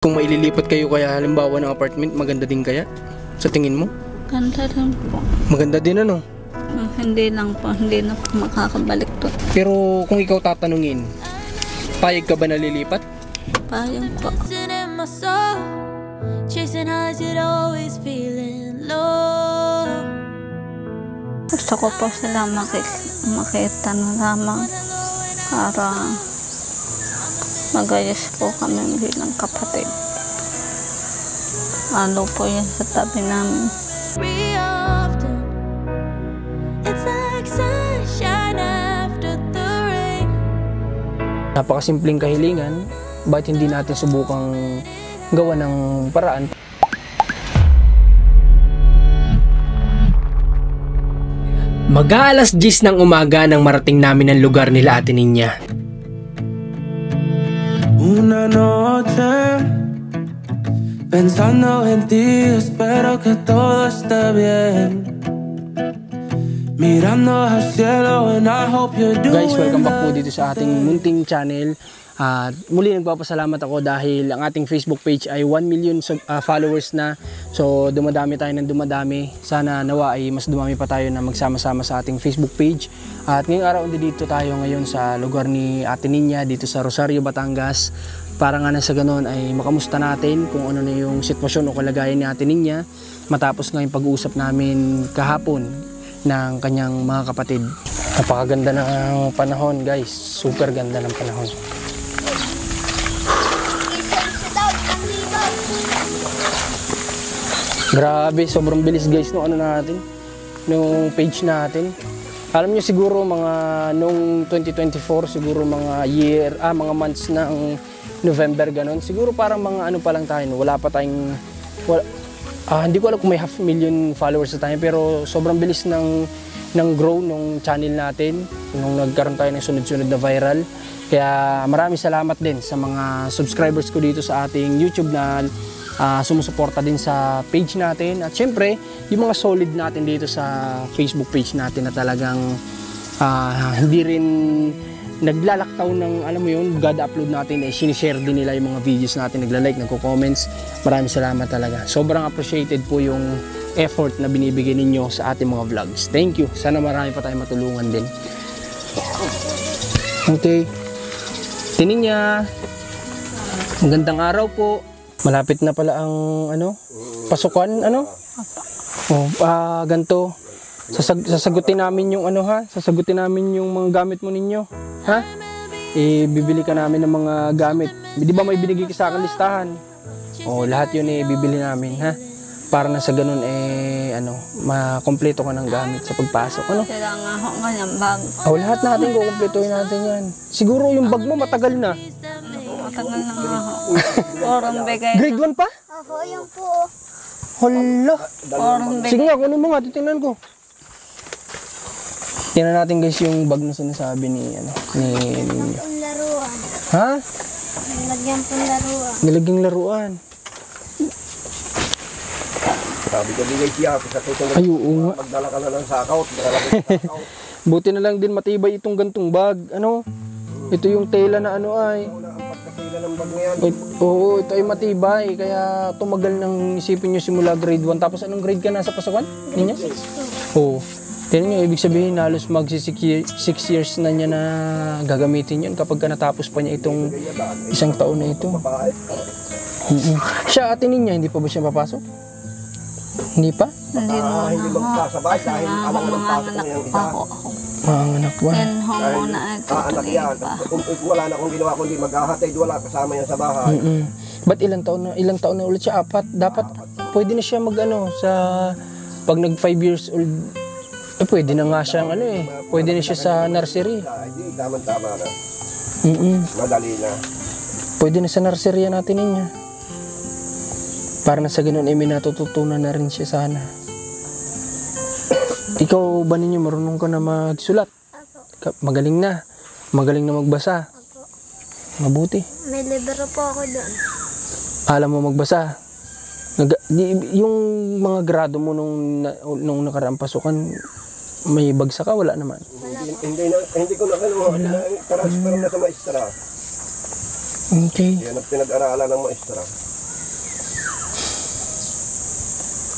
Kung maililipat kayo kaya halimbawa ng apartment, maganda din kaya? Sa tingin mo? Ganda rin po. Maganda din ano? Hindi lang po, hindi na po makakabalik to. Pero kung ikaw tatanungin, payag ka ba na lilipat? Payag po. Gusto ko po sila makita na lamang para magayos po kami bilang kapatid. Ano po yan sa tabi namin. Napakasimpleng kahilingan, bakit hindi natin subukang gawa ng paraan? Mag-aalas 10 ng umaga nang marating namin ang lugar nila Ate Ninya. Una noche pensando en ti, espero que todo esté bien. Mirando al cielo and I hope you're doing. Guys, welcome back po dito sa ating munting channel. Muli nagpapasalamat ako dahil ang ating Facebook page ay 1 million followers na. So dumadami tayo ng dumadami. Sana nawa ay mas dumami pa tayo na magsama-sama sa ating Facebook page. At ngayong araw dito tayo ngayon sa lugar ni Ate Ninya dito sa Rosario, Batangas. Para nga na sa ganoon ay makamusta natin kung ano na yung sitwasyon o kalagayan ni Ate Ninya matapos ngayong pag-uusap namin kahapon ng kanyang mga kapatid. Napakaganda ng panahon guys. Super ganda ng panahon. Grabe, sobrang bilis guys nung ano natin, nung page natin. Alam niyo siguro mga nung 2024, siguro mga mga months ng November ganon. Siguro parang mga ano pa lang tayo, wala pa tayong hindi ko alam kung may 500,000 followers na tayo, pero sobrang bilis ng grow nung channel natin nung nagkaroon tayo ng sunod-sunod na viral. Kaya maraming salamat din sa mga subscribers ko dito sa ating YouTube na sumusuporta din sa page natin. At syempre, yung mga solid natin dito sa Facebook page natin na talagang hindi rin naglalaktaw ng, alam mo yun, God upload natin, sinishare din nila yung mga videos natin, nagla-like, nagko-comments. Maraming salamat talaga. Sobrang appreciated po yung effort na binibigay ninyo sa ating mga vlogs. Thank you. Sana marami pa tayong matulungan din. Okay. Tinin niya. Magandang araw po. Malapit na pala ang pasukan, ganito. Sasagutin namin yung sasagutin namin yung mga gamit mo ninyo, ha? Bibili ka namin ng mga gamit. Di ba may binigay ka sa akin listahan? Lahat yun bibili namin, ha? Para na sa ganun makompleto ka ng gamit sa pagpasok, ano? Sila nga ho ng bag. Lahat natin kukumpletuhin natin yan. Siguro yung bag mo matagal na. Matagal na nga ho. Porong bigay. Grade 1 pa? Ako, yan po. Hala. Porong bigay. Sige nga, kunin mo nga, titingnan ko. Tingnan natin guys yung bag na sinasabi ni Ninyo. Laruan. Ha? Nilagyan po laruan. Nilagyan laruan. Sabi ko bigay siya sa tutulong. Ay, oo nga. Magdala ka na ng sakaw. Buti na lang din matibay itong gantong bag. Ito yung tela na ay. Oo, ito ay matibay. Kaya tumagal ng isipin nyo simula grade 1. Tapos anong grade ka na sa pasukan? Ninyo? Oo. Tignan nyo, ibig sabihin halos magsi 6 years na niya na gagamitin yun kapag natapos pa niya itong isang taon na ito. Siya, Ate Ninya, hindi pa ba siya papasok? Hindi pa? Hindi mo na ho. Kasi nga ho, mga anak pa ako. Mga anak ba? Yan ho muna ay tutuloy pa. Wala na akong ginawa kundi maghahatid. Wala kasama yan sa bahay. Ba't ilang taon na ulit siya? 4? Dapat pwede na siya sa pag nag 5 years old. Pwede na nga siyang pwede na siya sa nursery. Hindi, tama-tama na. Madali na. Pwede na sa nursery natin niya. Para na sa ganun may natututunan na rin siya sana. Ikaw ba ninyo marunong ka na magsulat? Magaling na. Magaling na magbasa. Mabuti. May libro po ako doon. Alam mo magbasa? Yung mga grado mo nung nakaraang pasukan, may bagsak ka? Wala naman. Hindi ko na transfer na sa maestra. Okay. Yan ang pinag-aralan ng maestra.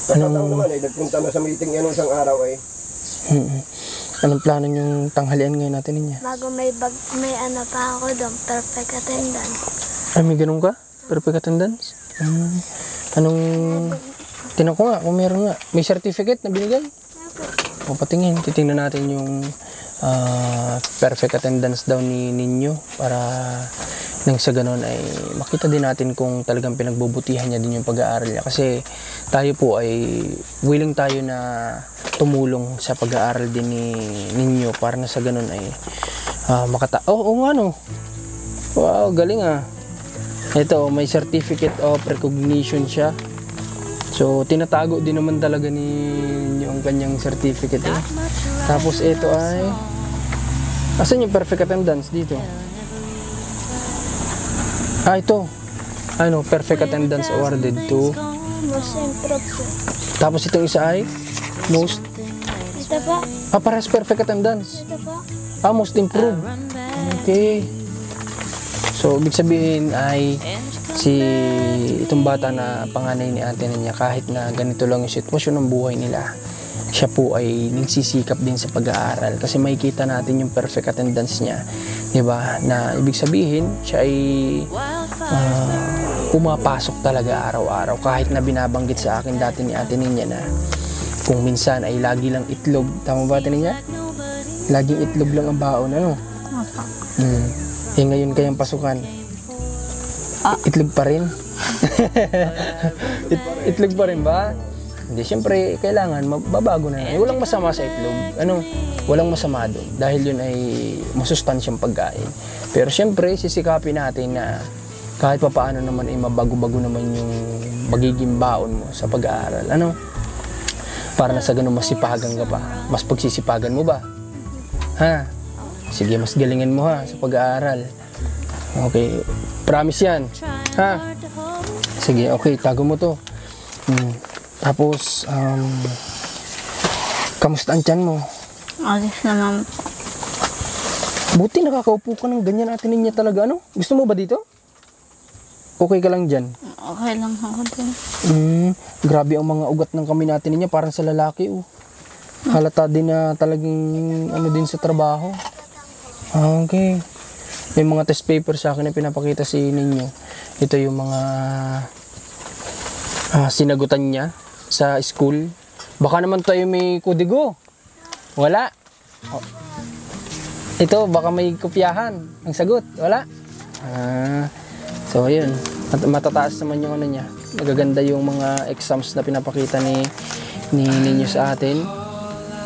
Kasataon naman nagpunta na sa meeting yan isang araw Anong plano yung tanghalian ngayon natin niya? Bago may ano pa ako doon, perfect attendance. Ay, may ganun ka? Perfect attendance? Anong... Tinan ko nga, kung meron nga. May certificate na binigay? O patingin, titingnan natin yung perfect attendance daw ni Ninyo para nang sa ganun ay makita din natin kung talagang pinagbubutihan niya din yung pag-aaral niya. Kasi tayo po ay willing tayo na tumulong sa pag-aaral din ni Ninyo para na sa ganun ay wow, galing ah. Ito, may certificate of recognition siya. So, tinatago din naman talaga ni yung kanyang certificate eh. Tapos ito ay... Asan yung perfect attendance dito? Ito. Perfect attendance awarded to... Most improved po. Tapos itong isa ay... Most... Ito po. Parehas perfect attendance. Ito po. Most improved. Okay. So, ibig sabihin ay itong bata na panganay ni ate niya, kahit na ganito lang yung sitwasyon ng buhay nila, siya po ay nagsisikap din sa pag-aaral. Kasi makikita natin yung perfect attendance niya. Diba? Na ibig sabihin, siya ay pumapasok talaga araw-araw. Kahit na binabanggit sa akin dati ni ate niya na kung minsan ay lagi lang itlog. Tama ba ate niya? Laging itlog lang ang baon, ano? Ngayon kayang pasukan. Itlog pa rin. Itlog pa rin ba? Hindi, siyempre, kailangan mababago na. Walang masama sa itlog. Walang masama doon. Dahil yun ay masustansyang pagkain. Pero siyempre, sisikapin natin na kahit pa paano naman ay mabago-bago naman yung magiging baon mo sa pag-aaral. Para na sa ganun masipagan ka pa. Mas pagsisipagan mo ba? Ha? Sige, mas galingan mo ha sa pag-aaral. Okay. Promise yan. Ha? Sige, okay. Tago mo to. Tapos, kamusta ang tiyan mo? Ayos naman. Buti nakakaupo ka ng ganyan atin niya talaga. Gusto mo ba dito? Okay ka lang dyan? Okay lang ako din. Grabe ang mga ugat ng kami natin niya. Parang sa lalaki. Halata din na talagang din sa trabaho. Okay. May mga test paper sa akin na pinapakita si Ninyo. Ito yung mga sinagutan niya sa school. Baka naman tayo may kodigo. Wala. Ito, baka may kopyahan. Ang sagot, wala. So, ayun. Matataas naman yung niya. Magaganda yung mga exams na pinapakita ni Ninyo sa atin.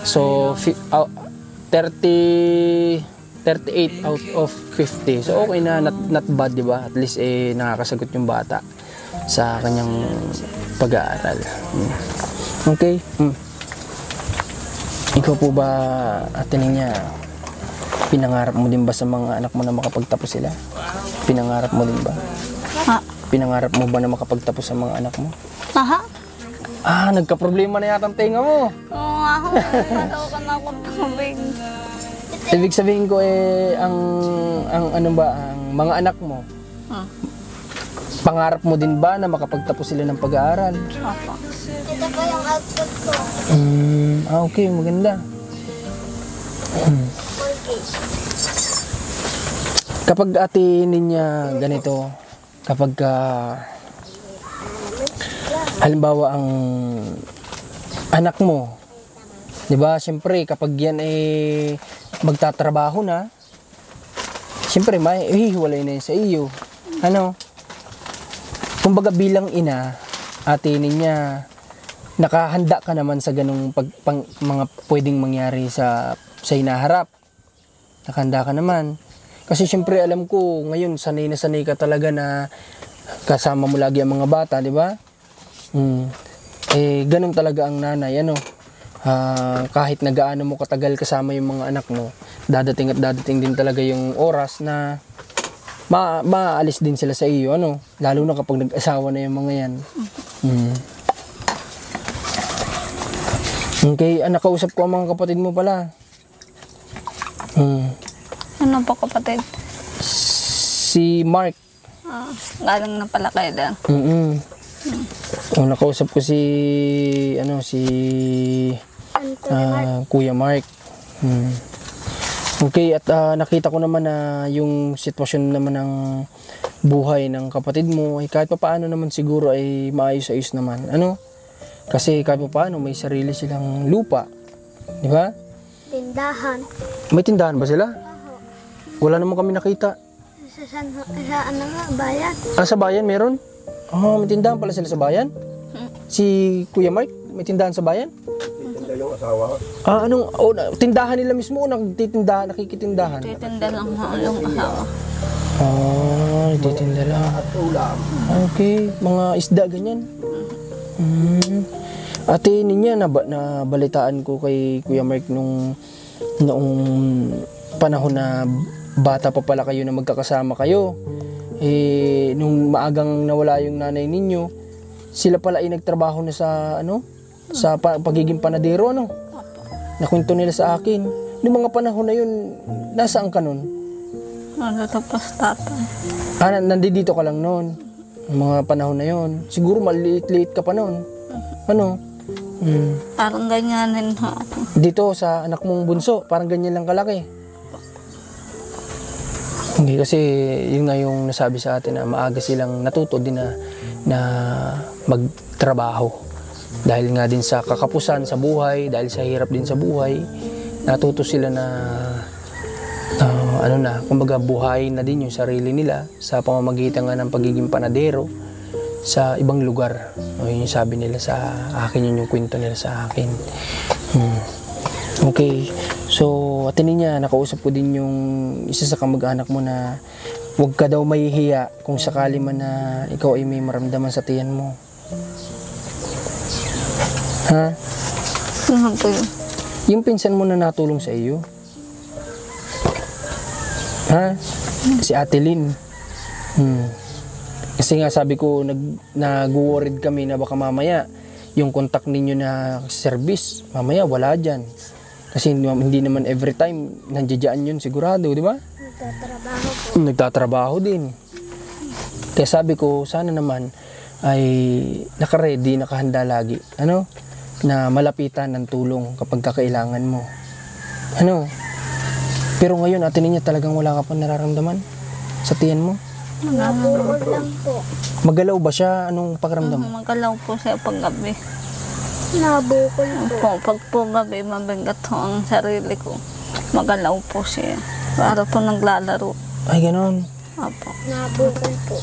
So, 38 out of 50. So, okay na. Not bad, di ba? At least, nakakasagot yung bata sa kanyang pag-aaral. Okay. Ikaw po ba, ate niya, pinangarap mo din ba sa mga anak mo na makapagtapos sila? Pinangarap mo din ba? Pinangarap mo ba na makapagtapos sa mga anak mo? Nagka-problema na yata ang tenga mo. Oo nga ako. Mataw ka na ako tubig. Ibig sabihin ko ang mga anak mo, pangarap mo din ba na makapagtapos sila ng pag-aaral? Opo. Ito po yung outfit ko. Okay, maganda. Kapag ate niya ganito, kapag halimbawa ang anak mo, di ba, siyempre kapag yan magtatrabaho na, siyempre may hihiwalay na yun sa iyo. Kumbaga bilang ina, ate niya, nakahanda ka naman sa ganung mga pwedeng mangyari sa hinaharap. Nakahanda ka naman. Kasi siyempre alam ko, ngayon sanay na sanay ka talaga na kasama mo lagi ang mga bata, di ba? Ganun talaga ang nanay, kahit na gaano mo katagal kasama yung mga anak mo, dadating at dadating din talaga yung oras na maalis din sila sa iyo, lalo na kapag nag-asawa na yung mga yan. Okay, nakausap ko ang mga kapatid mo pala. Ano po kapatid? Si Mark. Galing na pala kayo doon. Nakausap ko si Kuya Mark. Okay, at nakita ko naman na yung sitwasyon naman ng buhay ng kapatid mo ay kahit papaano naman siguro ay maayos-ayos naman. Ano? Kasi kahit papaano may sarili silang lupa. Di ba? Tindahan. May tindahan ba sila? Wala naman kami nakita. Sa ano nga, bayan. Sa bayan meron? May tindahan pala sila sa bayan? Si Kuya Mark, may tindahan sa bayan? Titinda yung asawa. Tindahan nila mismo o nakikitindahan? Titinda lang ho yung asawa. Nagtitinda lang. At ulam. Okay, mga isda ganyan. Ate niya, nabalitaan ko kay Kuya Mark noong panahon na bata pa pala kayo na magkakasama kayo. Nung maagang nawala yung nanay ninyo, sila pala ay nagtrabaho na sa pagiging panadero, ano? Nakwento nila sa akin. Noong mga panahon na yun, nasaan ka nun? Natapos tatay. Nandito ka lang noon. Mga panahon na yun. Siguro maliit-liit ka pa noon. Ano? Parang ganyanin ho ako. Dito sa anak mong bunso, parang ganyan lang kalaki. Hindi kasi yun nga yung nasabi sa atin na maaga silang natuto din na magtrabaho. Dahil nga din sa kakapusan sa buhay, dahil sa hirap din sa buhay, natuto sila na kumbaga buhay na din yung sarili nila sa pamamagitan nga ng pagiging panadero sa ibang lugar. Yun yung sabi nila sa akin, yun yung kwento nila sa akin. Okay, so Ate Ninya, nakausap ko din yung isa sa kamag-anak mo na huwag ka daw mahihiya kung sakali man na ikaw ay may maramdaman sa tiyan mo. Ha? Ano po yun? Yung pinsan mo na natulong sa iyo. Ha? Si Ate Lynn. Kasi nga sabi ko, nag-worried kami na baka mamaya yung contact ninyo na service, mamaya wala dyan. Kasi hindi naman every time nandiyan yun sigurado, di ba? Nagtatrabaho po. Nagtatrabaho din. Kaya sabi ko, sana naman ay naka-ready, nakahanda lagi. Na malapitan ng tulong kapag kakailangan mo. Pero ngayon, Ate Ninya, talagang wala ka pa nararamdaman sa tiyan mo? Nabukol lang po. Magalaw ba siya? Anong pakiramdam mo? Magalaw po siya paggabi. Nabukol po. Pag po gabi, mabigat ho ang sarili ko. Magalaw po siya. Para po naglalaro. Ay, ganon. Apo. Nabukol po.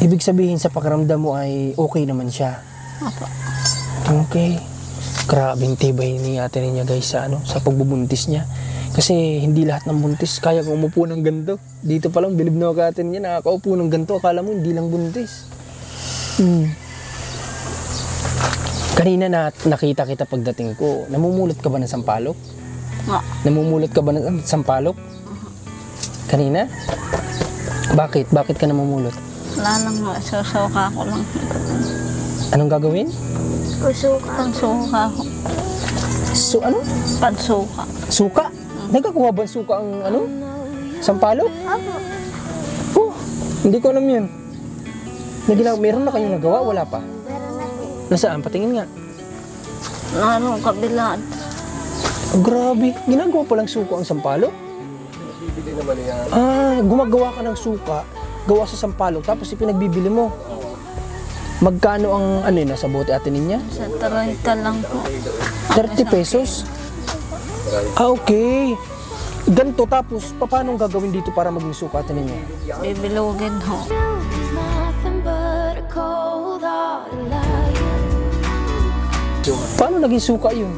Ibig sabihin sa pakiramdam mo ay okay naman siya. Apo. Okay. Grabing tibay ni Ate Ninya, guys, sa pagbubuntis niya. Kasi hindi lahat ng buntis kaya kung umupo ng ganito. Dito pa lang, bilib na ako Ate Ninya, nakakaupo ng ganito. Akala mo hindi lang buntis. Kanina nakita kita pagdating ko. Namumulot ka ba ng sampalok? Nga. Namumulot ka ba ng sampalok? Kanina? Bakit? Bakit ka namumulot? Wala lang ho. Susuka ko lang. Anong gagawin? Usuka. Pansuka ho. So, ano? Pansuka. Suka? Nagkakuha ba suka ang sampalok? Apo. Oh, hindi ko alam yun. Meron na kayong nagawa? Wala pa? Meron na po. Nasaan? Patingin nga. Narong kabilaan. Oh, grabe. Ginagawa palang suka ang sampalok? Bibili naman niya. Gumagawa ka ng suka, gawa sa sampalok, tapos ipinagbibili mo. Magkano ang nasa bote Ate Ninya? Sa 30 lang po. 30 pesos? Okay. Ganito, tapos paano ang gagawin dito para maging suka Ate Ninya? Bibilugin ho. Paano naging suka yun?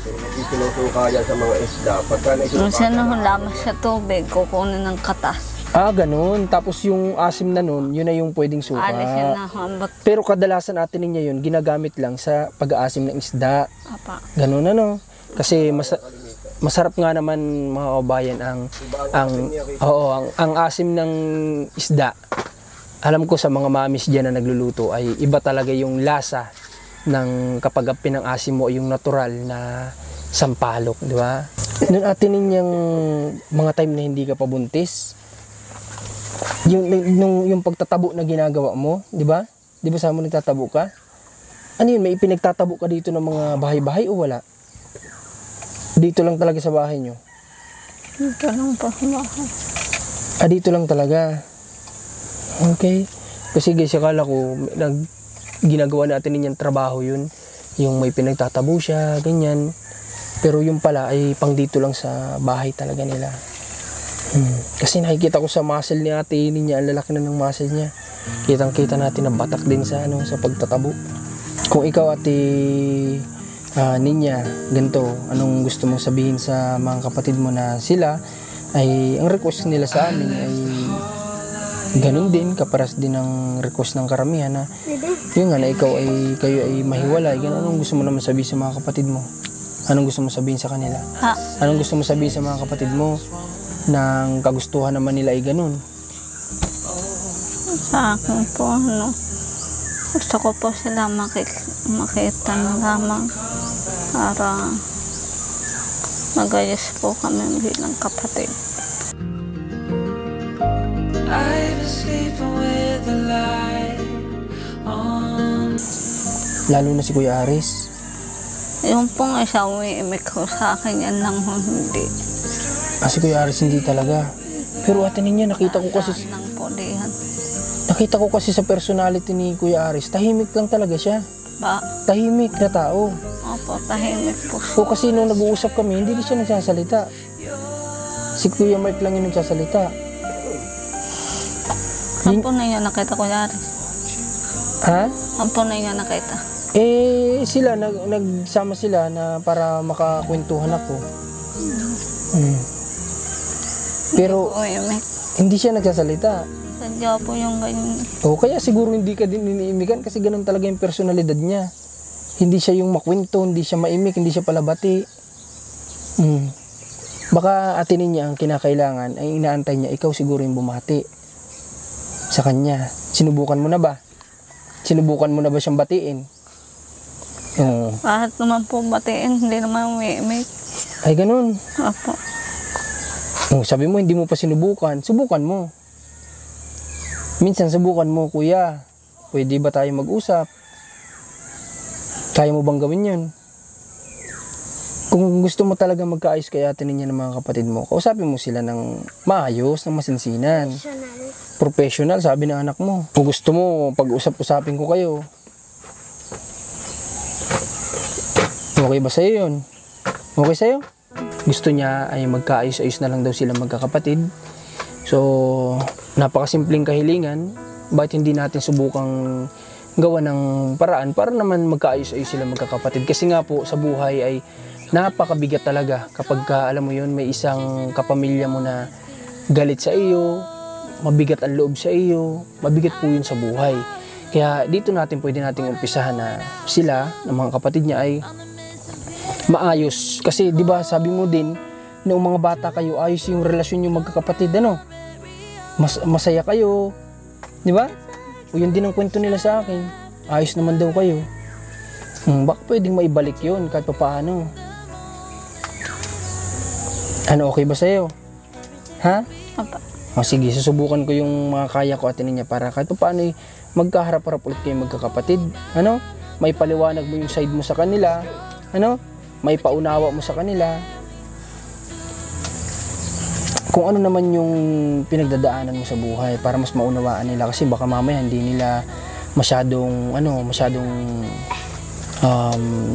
Hindi sinusuka yan sa mga isda. Pagka Kung siya na lamas sa tubig, kukunin ng katas. Ganun. Tapos yung asim na nun, yun na yung pwedeng suka. Alisin na hambak. Pero kadalasan Ate Ninya yun, ginagamit lang sa pag-aasim ng isda. Apa. Ganun Kasi masarap nga naman mga kabayan ang asim ng isda. Alam ko sa mga mamis diyan na nagluluto ay iba talaga yung lasa ng kapag pinang-asim mo yung natural na sampalok, di ba? Noon Ate Ninyang mga time na hindi ka pa buntis, yung pagtatabo na ginagawa mo, di ba? Di ba sa mo nagtatabo ka? Ano yun, may ipinagtatabo ka dito ng mga bahay-bahay o wala? Dito lang talaga sa bahay nyo? Dito lang po sa bahay. Dito lang talaga. Okay. Kasi guys, akala ko, ginagawa natin niyan trabaho yun. Yung may pinagtatabo siya, ganyan. Pero yung pala ay pang dito lang sa bahay talaga nila. Kasi nakikita ko sa muscle ni ate niya, ang lalaki na ng muscle niya. Kitang-kita natin na batak din sa sa pagtatabo. Kung ikaw ate Ninya, ganito, anong gusto mong sabihin sa mga kapatid mo na sila ay, ang request nila sa amin ay ganun din, kaparas din ang request ng karamihan na yun nga na kayo ay mahiwalay. Ganun, anong gusto mo naman sabihin sa mga kapatid mo? Anong gusto mo sabihin sa kanila? Anong gusto mo sabihin sa mga kapatid mo nang kagustuhan naman nila ay ganun? Sa akin po, gusto ko po sila makita na lamang para magayos po kami bilang kapatid. I was sleeping with the light on. Lalo na si Kuya Aris. Yung pong isa umiimik ko sa akin, yan lang hindi. Si Kuya Aris hindi talaga. Pero ate niya, nakita ko kasi sa personality ni Kuya Aris, tahimik lang talaga siya. Tahimik na tao. Opo, tahimik po. O kasi nung nag-uusap kami, hindi siya nagsasalita. Si Kuya Mark lang yung nagsasalita. Ang po na yun nakita ko yari. Ha? Ang po na yun nakita. Sila, nagsama sila na para makakwentuhan ako. Pero, hindi siya nagsasalita. Sadya po yung ganyan. Kaya siguro hindi ka din iniimikan kasi ganun talaga yung personalidad niya. Hindi siya yung makwento, hindi siya maimik, hindi siya palabati. Baka atinin niya ang kinakailangan, ay inaantay niya, ikaw siguro yung bumati sa kanya. Sinubukan mo na ba? Sinubukan mo na ba siyang batiin? Kahit naman po batiin, hindi naman umiimik. Ay, ganun. Opo. Sabi mo, hindi mo pa sinubukan. Subukan mo. Minsan, subukan mo, kuya. Pwede ba tayo mag-usap? Kaya mo bang gawin yun? Kung gusto mo talaga magkaayos kay ate niya ng mga kapatid mo, kausapin mo sila ng maayos, ng masinsinan. Professional, sabi ng anak mo. Kung gusto mo, pag-usap-usapin ko kayo. Okay ba sa'yo yun? Okay sa'yo? Gusto niya ay magkaayos-ayos na lang daw sila magkakapatid. So, napakasimpleng kahilingan. Bakit hindi natin subukang gawa ng paraan para naman magkaayos-ayos sila magkakapatid? Kasi nga po, sa buhay ay napakabigat talaga kapag alam mo yun, may isang kapamilya mo na galit sa iyo, mabigat ang loob sa iyo, mabigat po yun sa buhay. Kaya dito pwede nating umpisahan na sila, ng mga kapatid niya ay maayos. Kasi di ba sabi mo din, noong mga bata kayo, ayos yung relasyon yung magkakapatid, masaya kayo, di ba? O yun din ang kwento nila sa akin, ayos naman daw kayo. Baka pwedeng maibalik yun kahit paano. Okay ba sa'yo? Ha? Apa. Sige, susubukan ko yung mga kaya ko atinin niya para kahit paano magkaharap-harap ulit kayo magkakapatid. May paliwanag mo yung side mo sa kanila. May paunawa mo sa kanila. Kung ano naman yung pinagdadaanan mo sa buhay para mas maunawaan nila, kasi baka mamaya hindi nila masyadong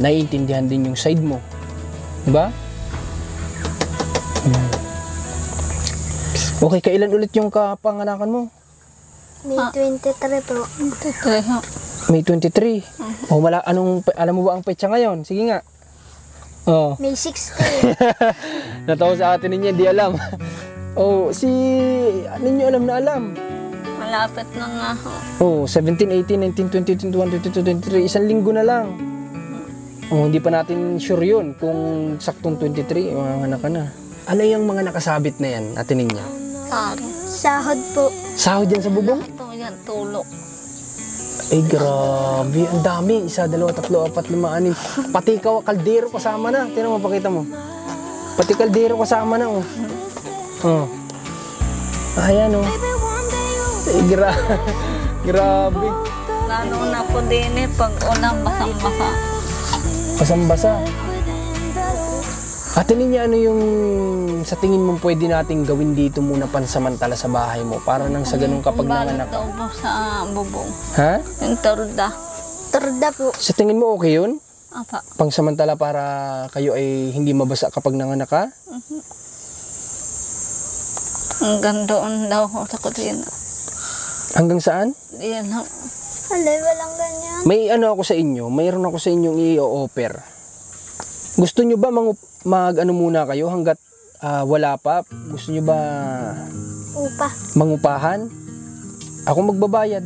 naiintindihan din yung side mo. Diba? Okay, kailan ulit yung kapanganakan mo? May 23 po. May 23. Alam mo ba ang petsa ngayon? Sige nga. May 16. Natawa sa atin ninyo, di alam. Ninyo alam na alam. Malapit na nga ho. 17, 18, 19, 20, 21, 22, 23. Isang linggo na lang. Hindi pa natin sure yun kung saktong 23, mga anak ka na. Ano yung mga nakasabit na yan, atin ninyo? Sahod po. Sahod yan sa bubong? Ito yan, tulok. Ay, grabe. Ang dami. 1, 2, 3, 4, 5, 6. Pati kaldero kasama na. Tingnan mo, pakita mo. Pati kaldero kasama na, Ayan, Ay, grabe. lalo na po din pag unang basang-basa. Basang-basa. Ate Ninya, ano yung sa tingin mo pwede nating gawin dito muna pansamantala sa bahay mo? Para nang sa ganun kapag nanganak. Daw po sa bubong. Ha? Yung torda. Torda po. Sa tingin mo okay yun? Apa. Pangsamantala para kayo ay hindi mabasa kapag nanganak ka? Hanggang doon daw ko sa kusina. Hanggang saan? Yan lang. Alay, walang ganyan. May ano ako sa inyo, mayroon ako sa inyong i-offer. Gusto nyo ba mag-ano muna kayo hanggat wala pa? Gusto nyo ba Upa. mangupahan? Ako magbabayad.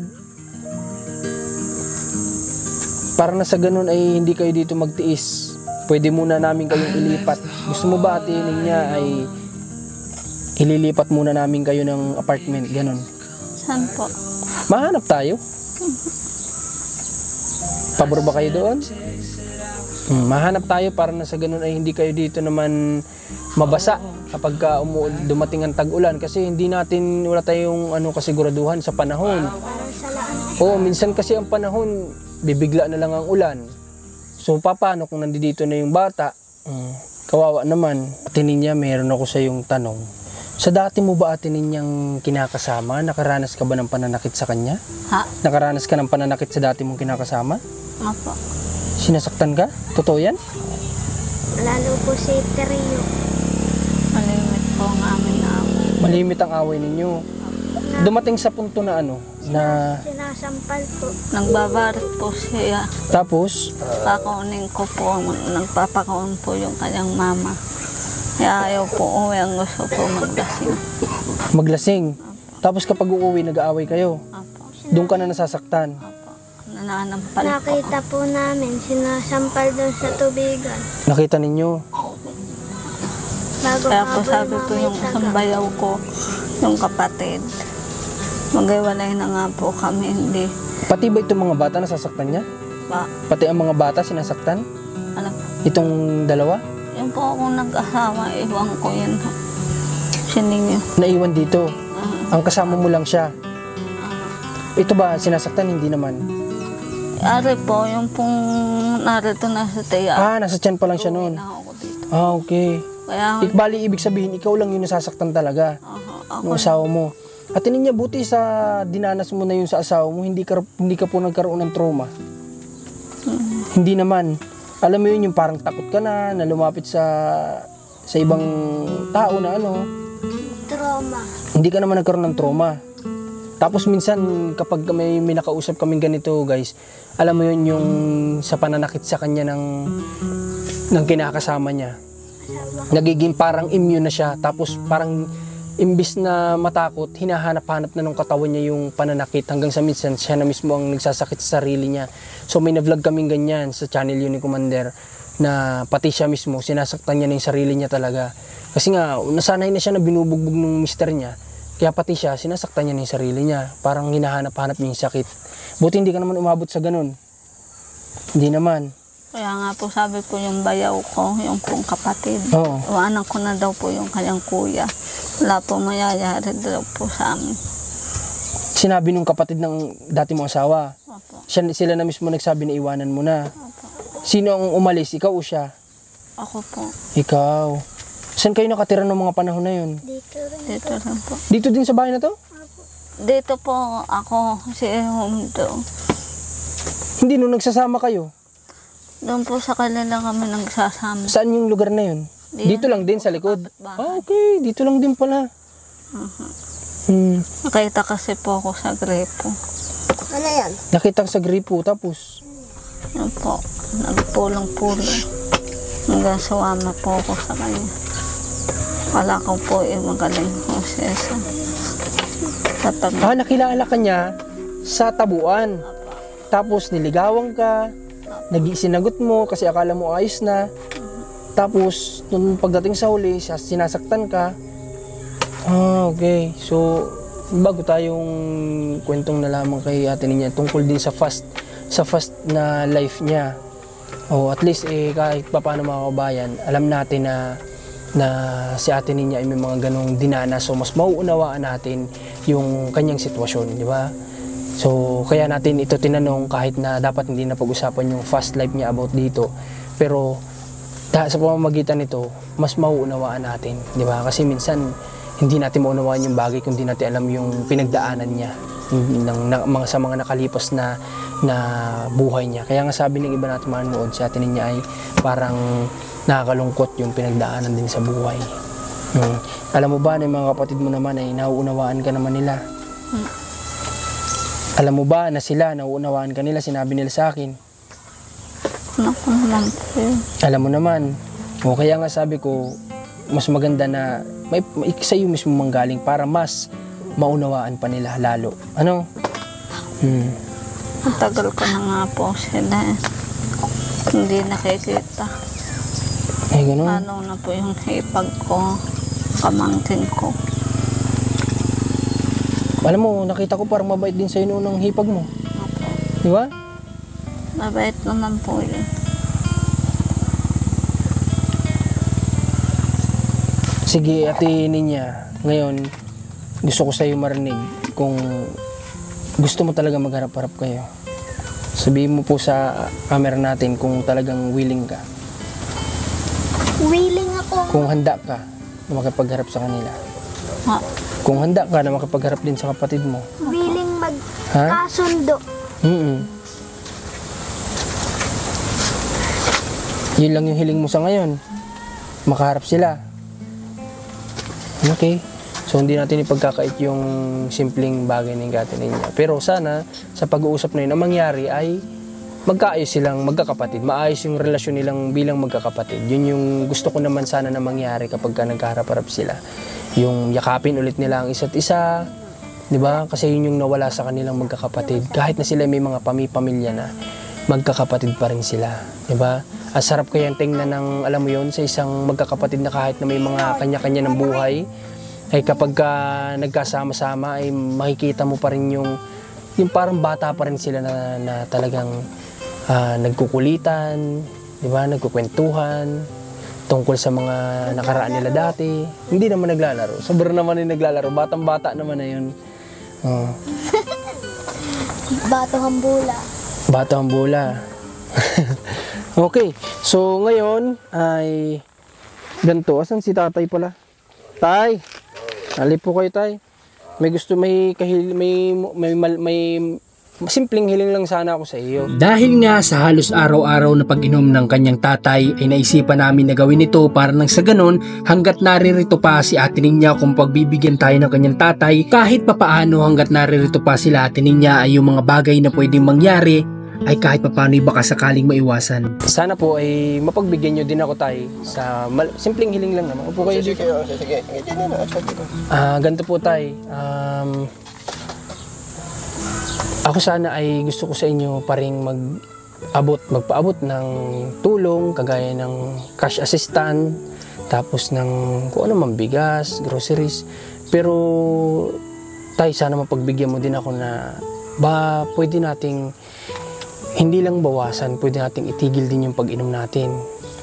Para na sa ganun ay hindi kayo dito magtiis. Pwede muna namin kayong ilipat. Gusto mo ba, Ate Ninya, ay ililipat muna namin kayo ng apartment, ganun? Saan po? Mahanap tayo. Pabor ba kayo doon? Mahanap tayo para na sa ganun ay hindi kayo dito naman mabasa kapag dumating ang tag-ulan kasi hindi natin, wala tayong kasiguraduhan sa panahon. Parang salaan. Oo, minsan kasi ang panahon, bibigla na lang ang ulan. So, paano kung nandito na yung bata? Kawawa naman. Ate Ninya, meron ako sa yung tanong. Sa dati mo ba, Ate Ninyang kinakasama, nakaranas ka ba ng pananakit sa kanya? Ha? Nakaranas ka ng pananakit sa dati mong kinakasama? Apa. Sinasaktan ka? Totoo yan? Lalo po si Terio. Malimit po ang aming away. Malimit ang away ninyo. Dumating sa punto na Sinasampal po. Nagbabarit po siya. tapos, Kakaunin ko po, nagpapakaon po yung kanyang mama. Kaya ayaw po uwi, ang gusto po maglasing. maglasing. Tapos kapag uuwi, nag-aaway kayo. Apo. Doon ka na nasasaktan. Apo. Nananampal po. Nakita po namin, sinasampal doon sa tubigan. Nakita ninyo. Bago Kaya po habol sabi ko yung mamay isang bayaw ko, yung kapatid. Maghiwalay na nga po kami, hindi Pati ba itong mga bata nasasaktan niya? pa. Pati ang mga bata sinasaktan? Ano, Itong dalawa? yung po akong nag-asawa, iwan ko yun. Sininyo. Naiwan dito. Ang kasama mo lang siya. Ito ba sinasaktan? Hindi naman. Ari po, yung pong narito na sa tiya. Nasa tiyan pa lang siya noon. Na ako dito. Okay. Kaya, Bali, ibig sabihin, ikaw lang yung nasasaktan talaga. ako Ng asawa mo. At Ninya, buti sa dinanas mo na yun sa asawa mo, hindi ka po nagkaroon ng trauma. Hindi naman. Alam mo yun, yung parang takot ka na lumapit sa ibang tao na Trauma. hindi ka naman nagkaroon ng trauma. Tapos minsan, kapag may nakausap kaming ganito, guys, alam mo yun, yung sa pananakit sa kanya ng kinakasama niya. Nagiging parang immune na siya. Tapos parang imbis na matakot, hinahanap-hanap na nung katawan niya yung pananakit hanggang sa minsan siya na mismo ang nagsasakit sa sarili niya. So may na-vlog kaming ganyan sa channel yun ni Commander na pati siya mismo, sinasaktan niya na yung sarili niya talaga. Kasi nga, nasanay na siya na binubugbog ng mister niya. Kaya pati siya, sinasaktan niya na yung sarili niya. Parang hinahanap-hanap niya yung sakit. Buti hindi ka naman umabot sa ganun. Hindi naman. Kaya nga po sabi po yung bayaw ko, yung pong kapatid. Oo. Iwanan ko na daw po yung kanyang kuya. Wala po mayayari daw po sa amin. Sinabi nung kapatid ng dati mong asawa, Opo. sila na mismo nagsabi na iwanan mo na. Sino ang umalis? Ikaw o siya? Ako po. Ikaw. Saan kayo nakatira ng mga panahon na yun? Dito rin. Dito rin po. Dito din sa bahay na to? Dito po ako, si Hundo. Hindi, nung nagsasama kayo. Doon po sa kanila kami nagsasama. Saan yung lugar na yun? Dito lang din sa likod? Okay, dito lang din pala. Nakita kasi po ako sa grepo. Ano yan? Nakita ko sa gripo, tapos Yun po, nagpulong-pulong. Hanggang sumama po ako sa kanya. Wala ko po magaling ko siya sa tatag. nakilala ka niya sa tabuan. Tapos niligawan ka, sinagot mo kasi akala mo ayos na. Tapos nung pagdating sa huli, sinasaktan ka. Okay. So bago tayong kwentong nalaman kay Ate Ninya tungkol din sa fast na life niya. At least kahit paano mga kabayan, alam natin na si Ate Ninya ay may mga ganong dinanas, so mas mauunawaan natin yung kanyang sitwasyon, di ba? So, kaya natin ito tinanong kahit na dapat hindi na pag-usapan yung fast life niya about dito. Pero, sa pamamagitan nito, mas mauunawaan natin, di ba? Kasi minsan, hindi natin maunawaan yung bagay kung hindi natin alam yung pinagdaanan niya sa mga nakalipas na buhay niya. Kaya nga sabi ng iba natin manood, sa atin niya ay parang nakakalungkot yung pinagdaanan din sa buhay. Alam mo ba na yung mga kapatid mo naman ay nauunawaan ka naman nila? Alam mo ba na sila, nauunawaan ka nila, sinabi nila sa akin? Naku naman po yun. Alam mo naman. O kaya nga sabi ko, mas maganda na may sa'yo mismo manggaling para mas maunawaan pa nila lalo. Ano? Ang tagal ko na nga po sila. Hindi nakikita. Ay, gano'n. Ano na po yung hipag ko, kamangkin ko. Alam mo, nakita ko parang mabait din sa'yo noon ang hipag mo. Di ba? Mabait naman po yun. Sige, Ate Ninya, ngayon, gusto ko sa'yo marinig kung gusto mo talaga magharap-harap kayo. Sabihin mo po sa camera natin kung talagang willing ka. Willing ako. Kung handa ka na makipagharap sa kanila. Ha? Kung handa ka na makipagharap din sa kapatid mo. Willing Ha? magkasundo. Yun lang yung hiling mo sa ngayon. Makaharap sila. Okay. So, hindi natin ipagkakait yung simpleng bagay ng gatin niya. Pero sana, sa pag-uusap na yun, ang mangyari ay magkaayos silang magkakapatid. Maayos yung relasyon nilang bilang magkakapatid. Yun yung gusto ko naman sana na mangyari kapag nagkaharap-harap sila. Yung yakapin ulit nila ang isa't isa. Diba? Kasi yun yung nawala sa kanilang magkakapatid. Kahit na sila may mga pamilya na, magkakapatid pa rin sila. Diba? Ang sarap kaya tingnan ng, alam mo yun, sa isang magkakapatid na kahit na may mga kanya-kanya ng buhay, ay kapag nagkasama-sama ay makikita mo pa rin yung parang bata pa rin sila na talagang nagkukulitan, di ba? Nagkukwentuhan tungkol sa mga nakaraan nila dati. Hindi naman naglalaro. Sobrang naman yung naglalaro. Batang-bata naman na yun. Batang bula. Batang bula. Okay. So, ngayon ay ganito. Asan si tatay pala? Tay! Halip po kayo, tay. May simpleng hiling lang sana ako sa iyo. Dahil nga sa halos araw-araw na pag-inom ng kanyang tatay ay naisipan namin na gawin ito para nang sa ganon hanggat naririto pa si Ate Ninya kung pagbibigyan tayo ng kanyang tatay kahit papaano hanggat naririto pa sila Ate Ninya ay yung mga bagay na pwedeng mangyari ay kahit papaano'y baka sakaling maiwasan. Sana po ay mapagbigyan nyo din ako tay sa simpleng hiling lang naman. Upo kayo dito. Sige. Ganito po tay. Ako sana ay gusto ko sa inyo pa ring magpaabot ng tulong kagaya ng cash assistant, tapos ng kung ano man bigas, groceries. Pero tay, sana mapagbigyan mo din ako na pwede nating hindi lang bawasan, pwede nating itigil din yung pag-inom natin.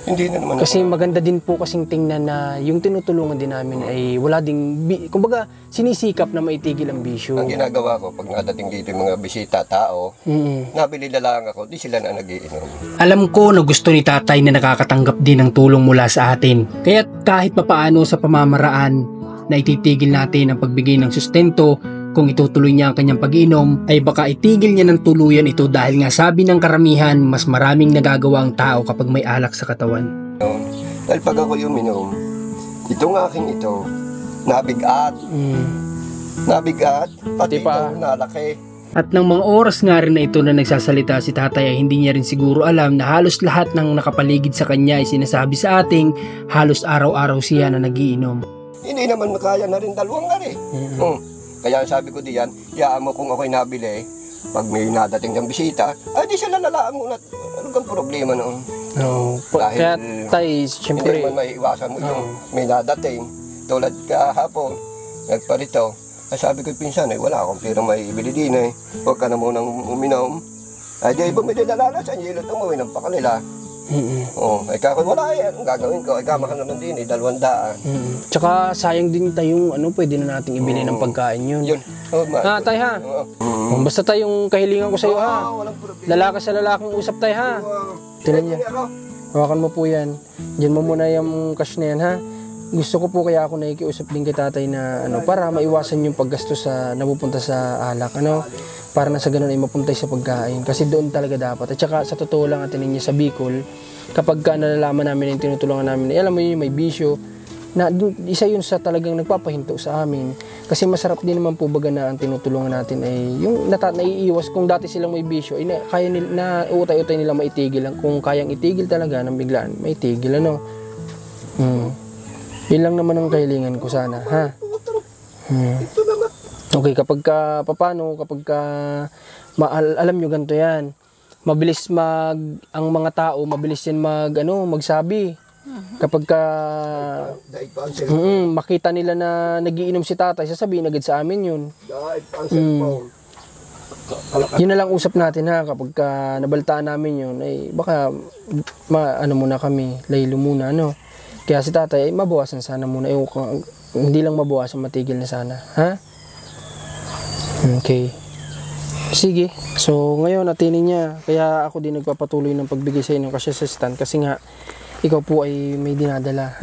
Hindi na naman. Kasi maganda din po kasing tingnan na yung tinutulungan din namin ay wala ding, kumbaga sinisikap na maitigil ang bisyo. Ang ginagawa ko, pag nadating dito yung mga bisita, tao, nabili na lang ako, di sila na nagiinom. Alam ko na gusto ni tatay na nakakatanggap din ng tulong mula sa atin. Kaya kahit papaano sa pamamaraan na ititigil natin ang pagbigay ng sustento, kung itutuloy niya ang kanyang pag-inom, ay baka itigil niya ng tuluyan ito dahil nga sabi ng karamihan, mas maraming nagagawa ang tao kapag may alak sa katawan. Dahil pag ako uminom, itong aking ito, nabigat. Nabigat, pati pa. ito nalaki. At ng mga oras nga rin na ito na nagsasalita si tatay ay hindi niya rin siguro alam na halos lahat ng nakapaligid sa kanya ay sinasabi sa ating halos araw-araw siya na nagiinom. Hindi naman makaya na rin dalawang gari. Kaya sabi ko diyan, yaan mo kung ako'y nabili, pag may nadating ng bisita, ay di sila lalaan muna. Ano kang problema noon? No. Dahil Kaya tay, hindi syempre, naman maiiwasan mo yung may nadating. Tulad kahapon, nagparito. Ay sabi ko pinsan, wala akong pera may ibili din eh. Huwag ka na munang uminom. Ay di bumili na lala sa yelo, umuwi ng pakalila. Oh, ay kako wala yan. Ang gagawin ko, ay kama ka naman din, 200. Tsaka sayang din tayong pwede na nating ibili ng pagkain yun. Yun. Oh, Ha, tay ha? Basta tayong kahilingan ko sa'yo ha. walang problema. Lalaki sa lalaking usap tay ha. Tinan niya. Hawakan mo po yan. Diyan mo muna yung cash na yan ha. Gusto ko po kaya ako nakikiusap din kay tatay na para maiwasan yung paggastos sa napupunta sa alak. Para na sa ganun ay mapuntay sa pagkain. Kasi doon talaga dapat. At saka sa totoo lang atin niya sa Bicol, kapag ka nalalaman namin yung tinutulungan namin, alam mo yun, may bisyo, na isa yun sa talagang nagpapahinto sa amin. Kasi masarap din naman po baga na ang tinutulungan natin ay yung naiiwas kung dati silang may bisyo, ay kaya nila, na utay-utay nila maitigil. Kung kayang itigil talaga ng biglaan, maitigil Yun lang naman ang kahilingan ko sana, ha? Okay, kapag alam nyo ganito yan, mabilis ang mga tao, mabilis yan magsabi. Kapag makita nila na nagiinom si tatay, sasabihin agad sa amin yun. Yun na lang usap natin ha, kapag nabaltaan namin yun, ay baka muna kami, laylo muna, Kaya si tatay ay mabawasan sana muna. Hindi lang mabawasan, matigil na sana. Ha? Okay. Sige. So, ngayon, atinin niya. Kaya ako din nagpapatuloy ng pagbigay sa inyo kasi assistant. Kasi nga, ikaw po ay may dinadala.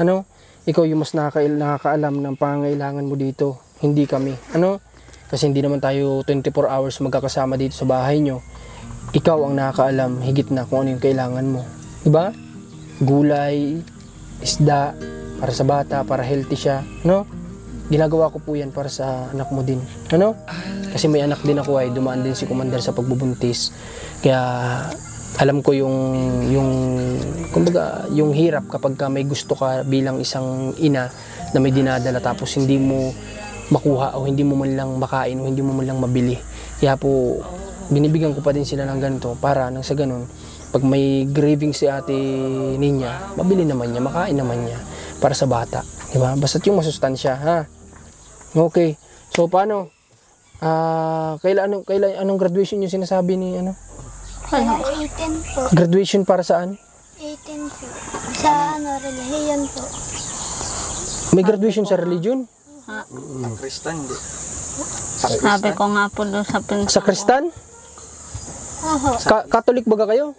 Ikaw yung mas nakakaalam ng pangangailangan mo dito. Hindi kami. Kasi hindi naman tayo 24 hours magkakasama dito sa bahay nyo. Ikaw ang nakakaalam higit na kung ano yung kailangan mo. Diba? Gulay, isda, para sa bata, para healthy siya, Ginagawa ko po yan para sa anak mo din, Kasi may anak din ako ay dumaan din si Commander sa pagbubuntis. Kaya alam ko kumbaga, yung hirap kapag may gusto ka bilang isang ina na may dinadala tapos hindi mo makuha o hindi mo man lang makain o hindi mo man lang mabili. Kaya po, binibigyan ko pa din sila ng ganito para nang sa ganun, pag may craving si ate Ninya, mabili naman niya, makain naman niya para sa bata. Diba? Basta't yung masustansya, ha? Okay. So, paano? Anong graduation yung sinasabi ni, Kaya 18 po. Graduation para saan? 18 po. Sa relihiyon po. May graduation sa religion? Sabi ko nga po doon sa pinsan Sa Kristan? Catholic baga kayo?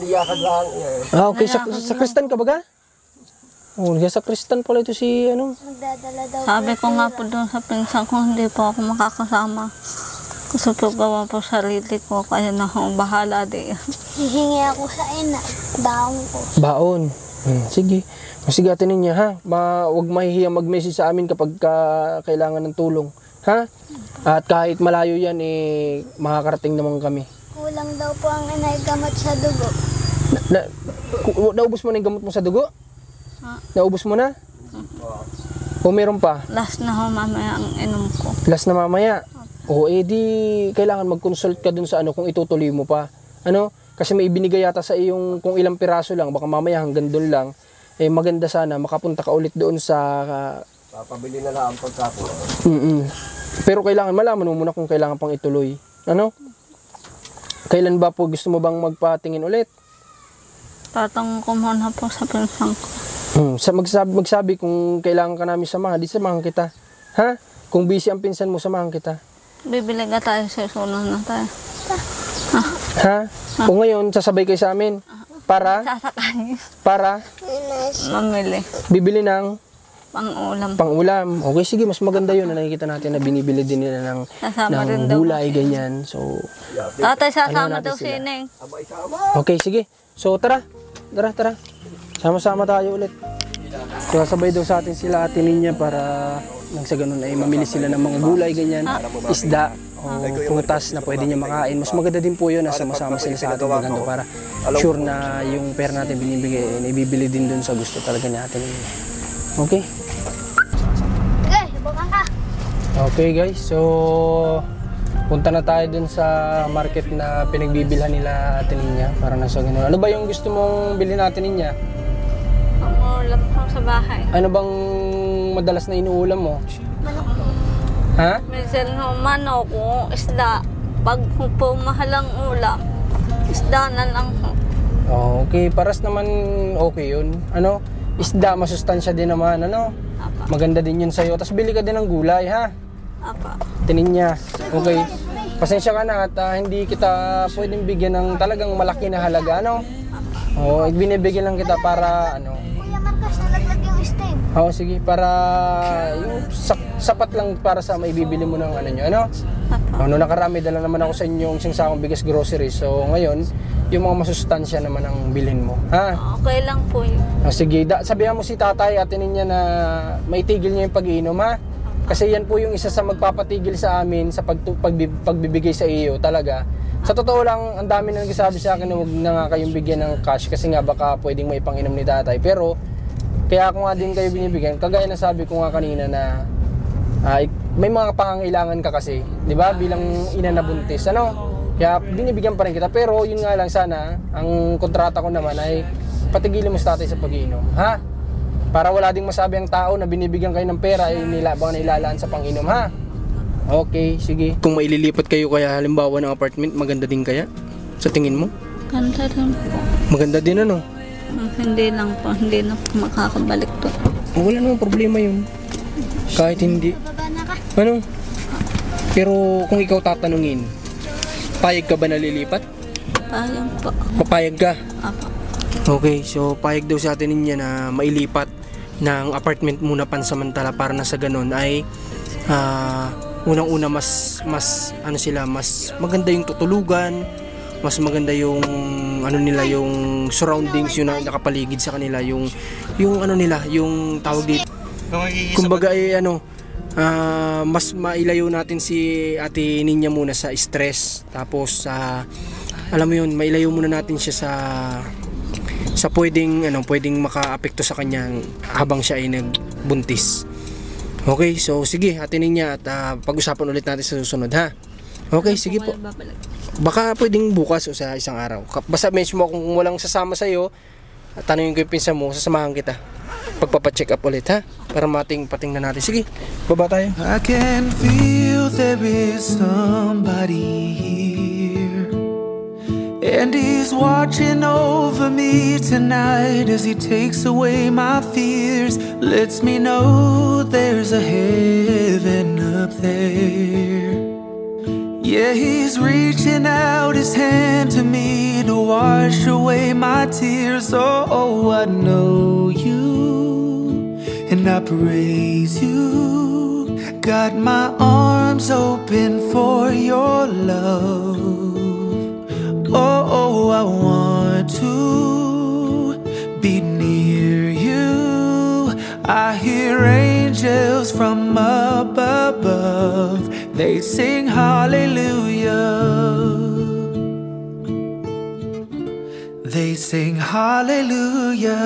Niyakan lang. Okay. Sa Kristan ka baga? Sa Kristan pala ito si, Magdadala daw Sabi ko nga po doon sa pinsan ko, hindi po ako makakasama. Gusto po gawa po sarili ko, kaya na akong bahala din. Hihingi ako sa ina. Baon ko. Baon. Sige. Sige atin niya, ha? Huwag mahihiyang mag-message sa amin kapag kailangan ng tulong. Ha? At kahit malayo yan, makakarating naman kami. Kulang daw po ang inay gamot sa dugo. Naubos mo na yung gamot mo sa dugo? Naubos mo na? O meron pa? Last na ho mamaya ang inom ko. Last na mamaya? O di kailangan mag-consult ka dun sa kung itutuloy mo pa. Kasi may ibinigay yata sa iyong kung ilang piraso lang, baka mamaya hanggang dun lang. Maganda sana makapunta ka ulit doon sa Papabili na lang ang pagkapo. Pero kailangan malaman mo muna kung kailangan pang ituloy. Kailan ba po gusto mo bang magpatingin ulit? Tatang ko muna po sa pinsan ko. Magsabi kung kailangan ka namin samahan, di samahan kita. Ha? Kung busy ang pinsan mo, samahan kita. Bibili ka tayo sa susunod na tayo. Ha? Kung ngayon, sasabay kayo sa amin. Para? Sasakay. Para? Mamili. Bibili ng? Pang-ulam. Pang-ulam. Okay, sige. Mas maganda yun na nakikita natin na binibili din nila ng gulay, ganyan. So, tatay, sasama natin daw sila. si Ineng. Okay, sige. So, tara. Sama-sama tayo ulit. So, sabay daw sa atin sila Ate Ninya para nang sa ganun ay mamili sila ng mga gulay, ganyan, isda, o prutas na pwede niya makain. Mas maganda din po yun na sama-sama sila sa ating maganda para sure na yung pera natin binibigay, ibibili din dun sa gusto talaga ni Ate Ninya. Okay? Okay, bukan ka. Okay guys, so punta na tayo dun sa market na pinagbibilhan nila Ate Ninya para nasa ganun. Ano ba yung gusto mong bilhin Ate Ninya? Pang-ulam ko sa bahay. Ano bang madalas na inuulam mo? Manok po. Ha? Minsan ho, manok o isda. Pag po mahalang ulam, isda na lang ho. Okay, paras naman okay yun. Ano? Isda, masustansya din naman, ano? Apa. Maganda din yun sa'yo. Tapos bili ka din ng gulay, ha? Apa. Tininya. Okay. Pasensya ka na at hindi kita pwedeng bigyan ng talagang malaki na halaga, ano? Oo, binibigyan lang kita para, ano? Kuya Marcos, nalaglag yung stain. Oo, sige, para yung sapat lang para sa maibibili mo ng ano nyo, ano? Ano, nakarami, dala naman ako sa inyo yung isang sakong bigas grocery. So, ngayon, yung mga masustansya naman ang bilhin mo, ha? Okay lang po yun. Sige, sabihan mo si tatay at niya na maitigil niya yung pag-iinom, ha? Kasi yan po yung isa sa magpapatigil sa amin sa pagbibigay sa iyo talaga. Sa totoo lang, ang dami na nagsasabi sa akin na huwag na nga kayong bigyan ng cash kasi nga baka pwedeng may pang-inom ni tatay. Pero, kaya ako nga din kayo binibigyan, kagaya na sabi ko nga kanina na may mga pangangailangan ka kasi, di ba? Bilang ina na buntis, ano? Kaya binibigyan pa rin kita. Pero yun nga lang sana, ang kontrata ko naman ay patigilin mo sa tatay sa pag-iinom, ha? Para wala ding masabi ang tao na binibigyan kayo ng pera ay baka nailalaan sa pang-inom, ha? Okay, sige. Kung maililipat kayo kaya halimbawa ng apartment, maganda din kaya? Sa tingin mo? Ganda rin po. Maganda din, ano? Hindi lang po. Hindi na po makakabalik to. Wala namang problema yun. Kahit hindi. Ano? Pero kung ikaw tatanungin, payag ka ba na lilipat? Payag po. Papayag ka? Apa. Okay, so payag daw sa atin niya na mailipat ng apartment muna pansamantala para na sa ganun ay unang-una mas ano sila, mas maganda yung tutulugan, mas maganda yung ano nila, yung surroundings yung nakapaligid sa kanila, yung ano nila, yung tawag dito. Kumbaga ay ano, mas mailayo natin si Ate Ninya muna sa stress. Tapos alam mo yun, mailayo muna natin siya sa pwedeng makaapekto sa kanya habang siya ay nagbuntis. Okay, so sige, Ate Ninya, at pag-usapan ulit natin sa susunod, ha? Okay, sige po. Baka pwedeng bukas o sa isang araw. Basta mention mo kung walang sasama sa'yo, at tanongin ko yung pinsan mo, sasamahan kita. Pagpapacheck up ulit, ha? Para patingnan natin. Sige, baba tayo. I can feel there is somebody here, and he's watching over me tonight as he takes away my fears, lets me know there's a heaven up there. Yeah, he's reaching out his hand to me to wash away my tears. Oh, I know you and I praise you. Got my arms open for your love. Oh, I want to be near you. I hear angels from up above. They sing hallelujah. They sing hallelujah.